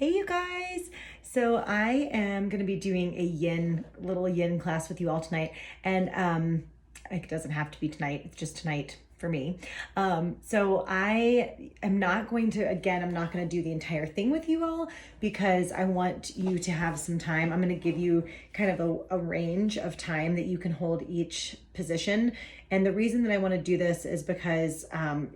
Hey you guys! So I am going to be doing a little yin class with you all tonight. And it doesn't have to be tonight, it's just tonight for me. So I am not going to, again, I'm not going to do the entire thing with you all because I want you to have some time. I'm going to give you kind of a range of time that you can hold each position. And the reason that I want to do this is because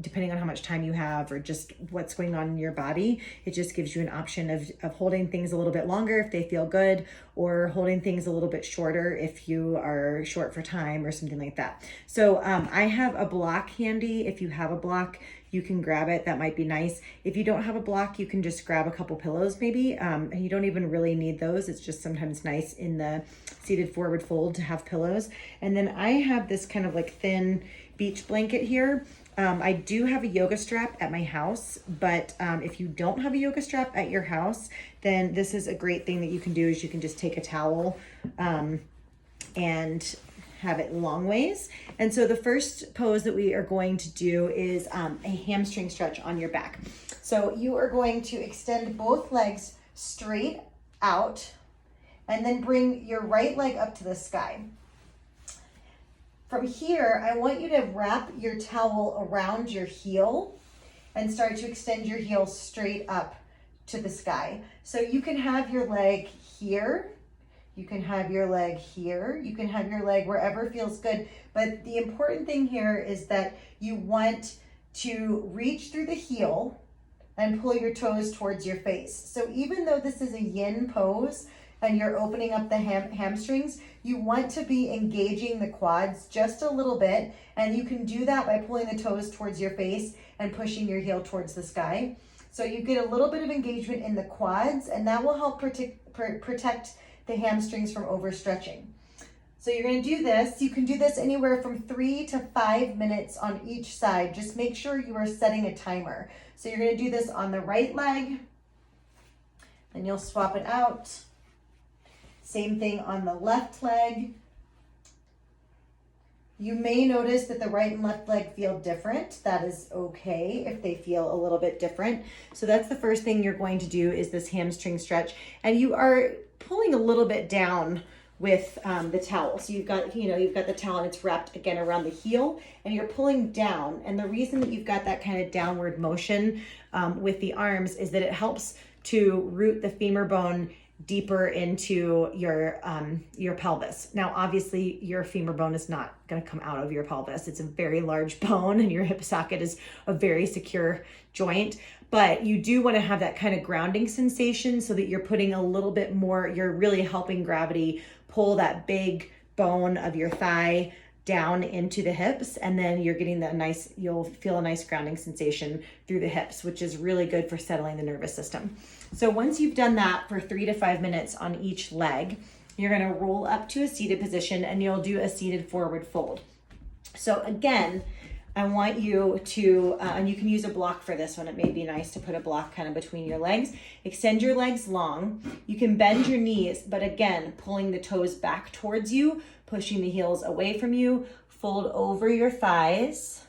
depending on how much time you have or just what's going on in your body, it just gives you an option of holding things a little bit longer if they feel good, or holding things a little bit shorter if you are short for time or something like that. So I have a block handy. If you have a block, you can grab it. That might be nice. If you don't have a block, you can just grab a couple pillows maybe. And you don't even really need those. It's just sometimes nice in the seated forward fold to have pillows. And then I have this kind of like thin beach blanket here. I do have a yoga strap at my house, but if you don't have a yoga strap at your house, then this is a great thing that you can do is you can just take a towel and have it long ways. And so the first pose that we are going to do is a hamstring stretch on your back. So you are going to extend both legs straight out and then bring your right leg up to the sky. From here, I want you to wrap your towel around your heel and start to extend your heel straight up to the sky. So you can have your leg here, you can have your leg here, you can have your leg wherever feels good. But the important thing here is that you want to reach through the heel and pull your toes towards your face. So even though this is a yin pose and you're opening up the hamstrings, you want to be engaging the quads just a little bit. And you can do that by pulling the toes towards your face and pushing your heel towards the sky. So you get a little bit of engagement in the quads, and that will help protect the hamstrings from overstretching. So you're going to do this. You can do this anywhere from 3 to 5 minutes on each side. Just make sure you are setting a timer. So you're going to do this on the right leg, and you'll swap it out. Same thing on the left leg. You may notice that the right and left leg feel different. That is okay if they feel a little bit different. So that's the first thing you're going to do is this hamstring stretch. And you are pulling a little bit down with the towel. So you've got the towel and it's wrapped again around the heel and you're pulling down. And the reason that you've got that kind of downward motion with the arms is that it helps to root the femur bone deeper into your pelvis. Now, obviously your femur bone is not going to come out of your pelvis. It's a very large bone and your hip socket is a very secure joint, but you do want to have that kind of grounding sensation so that you're putting a little bit more, you're really helping gravity pull that big bone of your thigh down into the hips, and then you're getting you'll feel a nice grounding sensation through the hips, which is really good for settling the nervous system. So once you've done that for 3 to 5 minutes on each leg, you're going to roll up to a seated position and you'll do a seated forward fold. So again, I want you to, and you can use a block for this one. It may be nice to put a block kind of between your legs. Extend your legs long. You can bend your knees, but again, pulling the toes back towards you, pushing the heels away from you, fold over your thighs.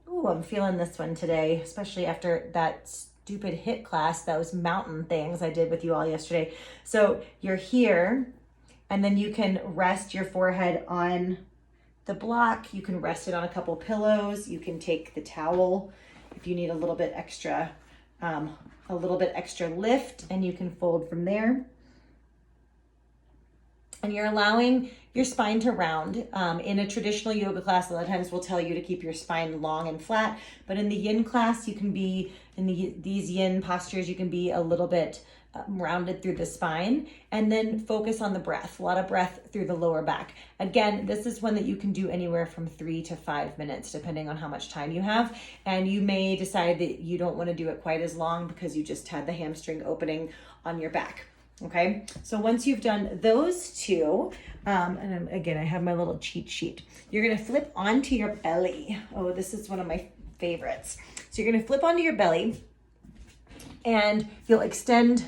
Ooh, I'm feeling this one today, especially after that stupid HIIT class, those mountain things I did with you all yesterday. So you're here, and then you can rest your forehead on the block. You can rest it on a couple pillows. You can take the towel if you need a little bit extra lift, and you can fold from there. And you're allowing your spine to round. In a traditional yoga class, a lot of times we'll tell you to keep your spine long and flat, but in the yin class, you can be, in these yin postures, you can be a little bit rounded through the spine, and then focus on the breath. A lot of breath through the lower back. Again, this is one that you can do anywhere from 3 to 5 minutes, depending on how much time you have. And you may decide that you don't want to do it quite as long because you just had the hamstring opening on your back. Okay, so once you've done those two, and again, I have my little cheat sheet. You're going to flip onto your belly. Oh, this is one of my favorites. So you're going to flip onto your belly, and you'll extend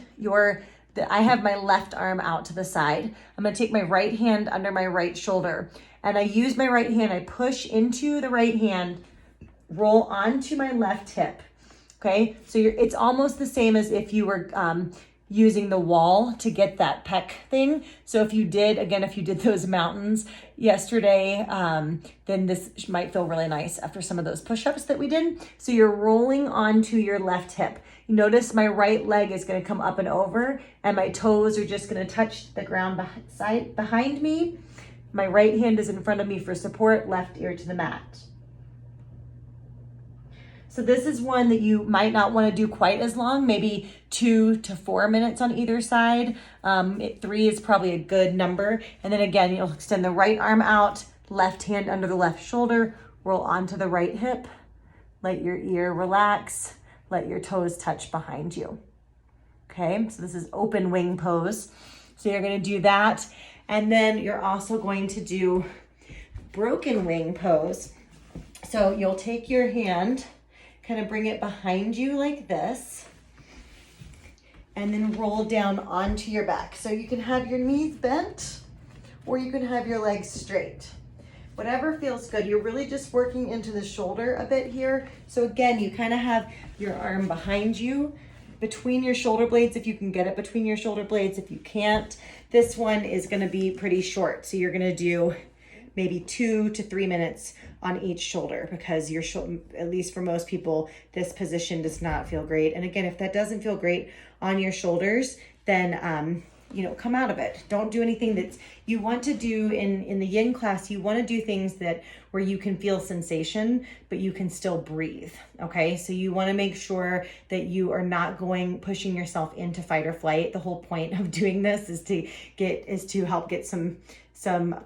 I have my left arm out to the side. I'm going to take my right hand under my right shoulder, and I use my right hand. I push into the right hand, roll onto my left hip, Okay, so it's almost the same as if you were using the wall to get that pec thing. So if you did those mountains yesterday, then this might feel really nice after some of those push-ups that we did. So you're rolling onto your left hip. You notice my right leg is gonna come up and over, and my toes are just gonna touch the ground behind me. My right hand is in front of me for support, left ear to the mat. So this is one that you might not want to do quite as long, maybe 2 to 4 minutes on either side. 3 is probably a good number. And then again, you'll extend the right arm out, left hand under the left shoulder, roll onto the right hip, let your ear relax, let your toes touch behind you. Okay, so this is open wing pose. So you're going to do that. And then you're also going to do broken wing pose. So you'll take your hand, kind of bring it behind you like this, and then roll down onto your back. So you can have your knees bent, or you can have your legs straight. Whatever feels good. You're really just working into the shoulder a bit here. So again, you kind of have your arm behind you, between your shoulder blades, if you can get it between your shoulder blades. If you can't, this one is gonna be pretty short. So you're gonna do maybe 2 to 3 minutes on each shoulder, because your at least for most people, this position does not feel great. And again, if that doesn't feel great on your shoulders, then come out of it. Don't do anything that you want to do in the yin class. You want to do things where you can feel sensation, but you can still breathe. Okay, so you want to make sure that you are not pushing yourself into fight or flight. The whole point of doing this is to help get some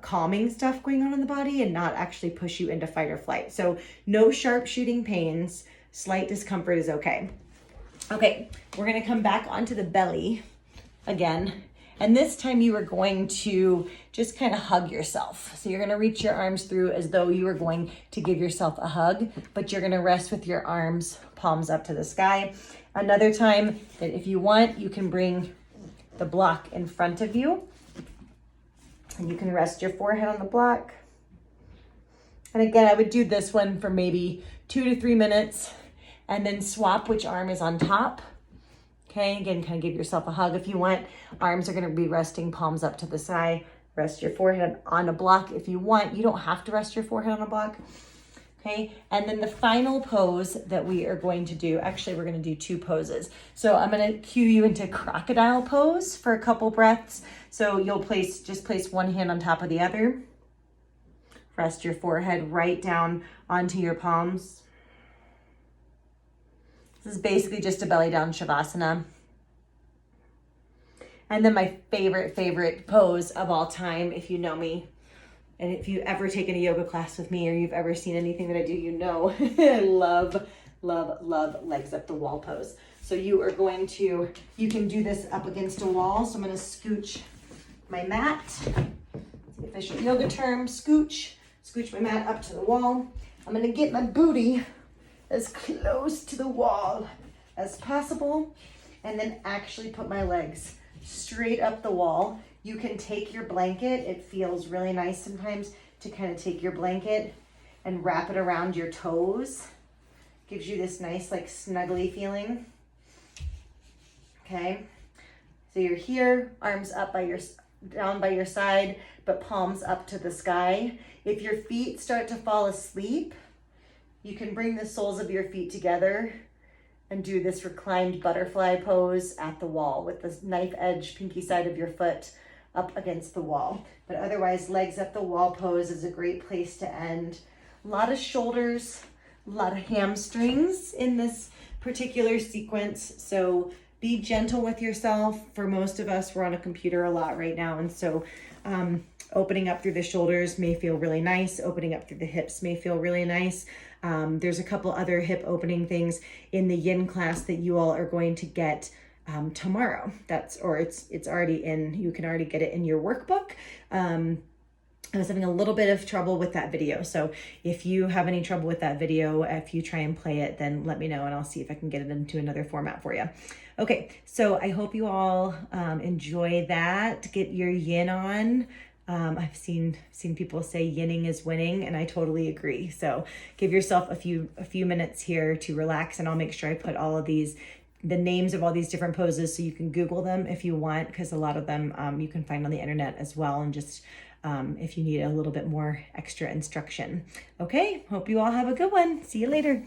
calming stuff going on in the body and not actually push you into fight or flight. So no sharp shooting pains, slight discomfort is okay. Okay, we're gonna come back onto the belly again. And this time you are going to just kind of hug yourself. So you're gonna reach your arms through as though you are going to give yourself a hug, but you're gonna rest with your arms, palms up to the sky. Another time that if you want, you can bring the block in front of you, and you can rest your forehead on the block. And again, I would do this one for maybe 2 to 3 minutes, and then swap which arm is on top. Okay, again, kind of give yourself a hug if you want. Arms are gonna be resting, palms up to the side. Rest your forehead on a block if you want. You don't have to rest your forehead on a block. Okay, and then the final pose that we are going to do, actually we're gonna do 2 poses. So I'm gonna cue you into crocodile pose for a couple breaths. So you'll just place one hand on top of the other. Rest your forehead right down onto your palms. This is basically just a belly down shavasana. And then my favorite pose of all time, if you know me, and if you've ever taken a yoga class with me, or you've ever seen anything that I do, you know I love legs up the wall pose. So you can do this up against a wall. So I'm gonna scooch my mat. It's the official yoga term, scooch my mat up to the wall. I'm gonna get my booty as close to the wall as possible, and then actually put my legs straight up the wall. You can take your blanket. It feels really nice sometimes to kind of take your blanket and wrap it around your toes. Gives you this nice like snuggly feeling. Okay, so you're here, arms up down by your side, but palms up to the sky. If your feet start to fall asleep, you can bring the soles of your feet together and do this reclined butterfly pose at the wall with the knife edge pinky side of your foot up against the wall. But otherwise, legs up the wall pose is a great place to end. A lot of shoulders, a lot of hamstrings in this particular sequence. So be gentle with yourself. For most of us, we're on a computer a lot right now. And so opening up through the shoulders may feel really nice. Opening up through the hips may feel really nice. There's a couple other hip opening things in the yin class that you all are going to get tomorrow. It's already in, you can already get it in your workbook. I was having a little bit of trouble with that video. So if you have any trouble with that video, if you try and play it, then let me know and I'll see if I can get it into another format for you. Okay, so I hope you all enjoy that. Get your yin on. I've seen people say yinning is winning, and I totally agree. So give yourself a few minutes here to relax, and I'll make sure I put all of the names of all these different poses so you can Google them if you want, because a lot of them you can find on the internet as well, and just if you need a little bit more extra instruction. Okay, hope you all have a good one. See you later.